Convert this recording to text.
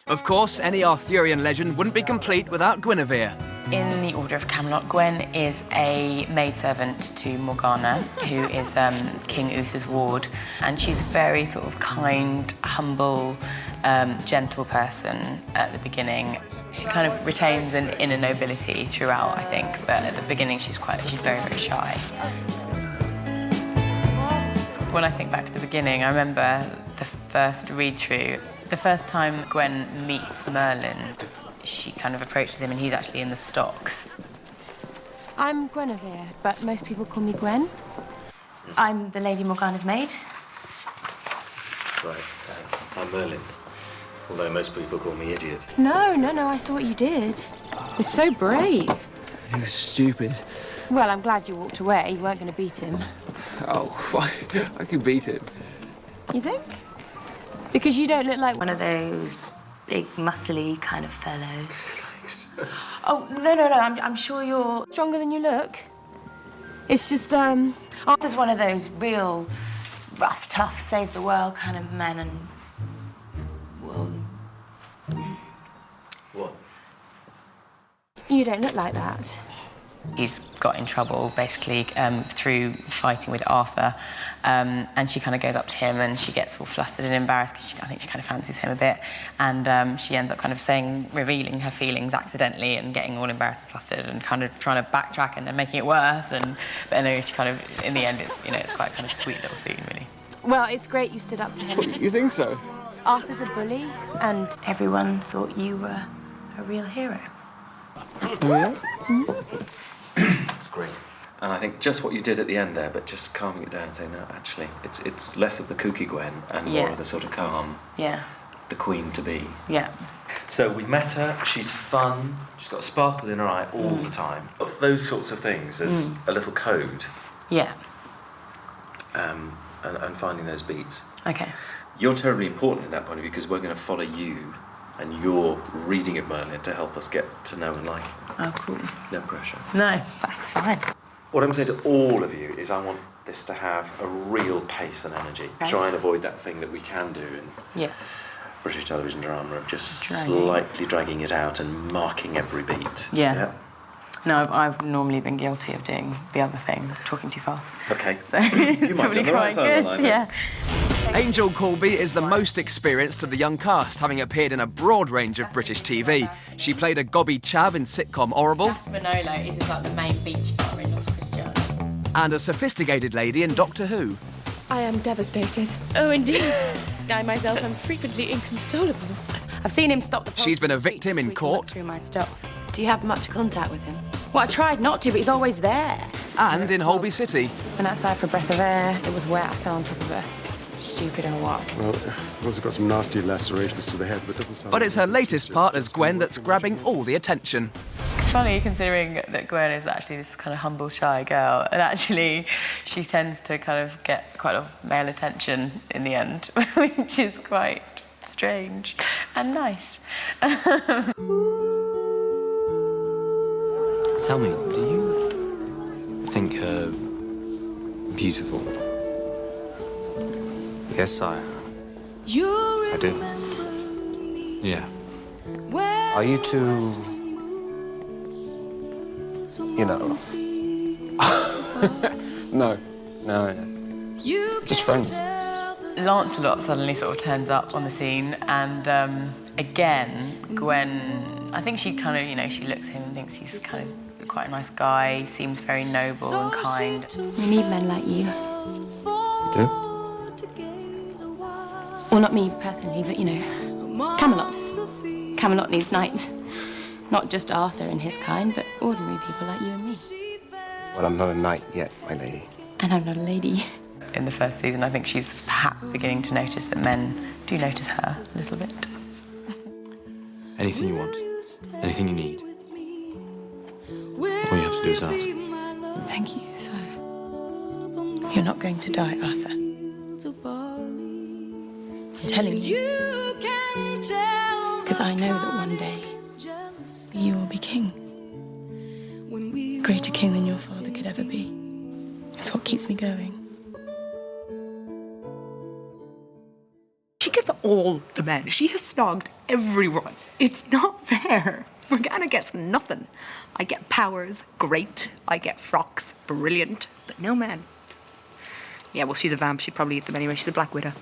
Of course, any Arthurian legend wouldn't be complete without Guinevere. In the Order of Camelot, Gwen is a maidservant to Morgana, who is King Uther's ward, and she's a very sort of kind, humble, gentle person at the beginning. She kind of retains an inner nobility throughout, I think, but at the beginning she's very, very shy. When I think back to the beginning, I remember the first read-through. The first time Gwen meets Merlin, she kind of approaches him and he's actually in the stocks. I'm Guinevere, but most people call me Gwen. I'm the Lady Morgana's maid. Right, I'm Merlin, although most people call me idiot. No, I saw what you did. You're so brave. He was stupid. Well, I'm glad you walked away. You weren't going to beat him. Oh, I could beat him. You think? Because you don't look like One of those big, muscly kind of fellows. Thanks. Oh, no, I'm sure you're... stronger than you look. It's just, Arthur's one of those real rough, tough, save the world kind of men and... well... What? You don't look like that. He's got in trouble, basically, through fighting with Arthur. And she kind of goes up to him and she gets all flustered and embarrassed because I think she kind of fancies him a bit. And she ends up kind of revealing her feelings accidentally and getting all embarrassed and flustered and kind of trying to backtrack and then making it worse. But anyway, she kind of, in the end, it's quite a kind of sweet little scene, really. Well, it's great you stood up to him. You think so? Arthur's a bully, and Everyone thought you were a real hero. Yeah? It's great. And I think just what you did at the end there, but just calming it down and saying, no, actually, it's less of the kooky Gwen and more of the sort of calm, Yeah. the queen-to-be. Yeah. So we met her, she's fun, she's got a sparkle in her eye all the time. Of those sorts of things as a little code, Yeah. and finding those beats. Okay. You're terribly important in that point of view because we're going to follow you and your reading of Merlin to help us get to know and like it. Oh, cool. No pressure. No, that's fine. What I'm saying to all of you is I want this to have a real pace and energy. Okay. Try and avoid that thing that we can do in Yeah. British television drama of just Dragging. slightly dragging it out and marking every beat. Yeah. No, I've normally been guilty of doing the other thing, talking too fast. Okay. So You it's might be probably on the right quite side of the good. line then. Yeah. Angel Coulby is the most experienced of the young cast, having appeared in a broad range of British TV. She played a gobby chav in sitcom Orrible, Manolo is like the main beach bar in Los Cristianos. and a sophisticated lady in Doctor Who. I am devastated. Oh, indeed. I myself am frequently inconsolable. I've seen him stop the post She's been a on the street victim just in so he can look court. through my stuff. Do you have much contact with him? Well, I tried not to, but he's always there. And in Holby City. Went outside for a breath of air. It was wet. I fell on top of a stupid old rock. Well, I've also got some nasty lacerations to the head, but it doesn't sound... But it's her latest part as Gwen that's grabbing all the attention. It's funny considering that Gwen is actually this kind of humble, shy girl, and actually she tends to kind of get quite a lot of male attention in the end, which is quite strange and nice. Tell me, do you think her beautiful? Yes, sire. I do. Yeah. Are you two... you know... No. Just friends. Lancelot suddenly sort of turns up on the scene, and again, Gwen, I think she kind of, she looks at him and thinks he's kind of quite a nice guy, seems very noble and kind. We need men like you. You do? Well, not me personally, but, Camelot. Camelot needs knights. Not just Arthur and his kind, but ordinary people like you and me. Well, I'm not a knight yet, my lady. And I'm not a lady. In the first season, I think she's perhaps beginning to notice that men do notice her a little bit. Anything you want, anything you need. All you have to do is ask. Thank you, sire. You're not going to die, Arthur. I'm telling you. Because I know that one day you will be king. Greater king than your father could ever be. It's what keeps me going. She could gets all the men. She has snogged everyone. It's not fair. Morgana gets nothing. I get powers, great. I get frocks, brilliant. But no men. Yeah, well, she's a vamp. She'd probably eat them anyway. She's a Black Widow.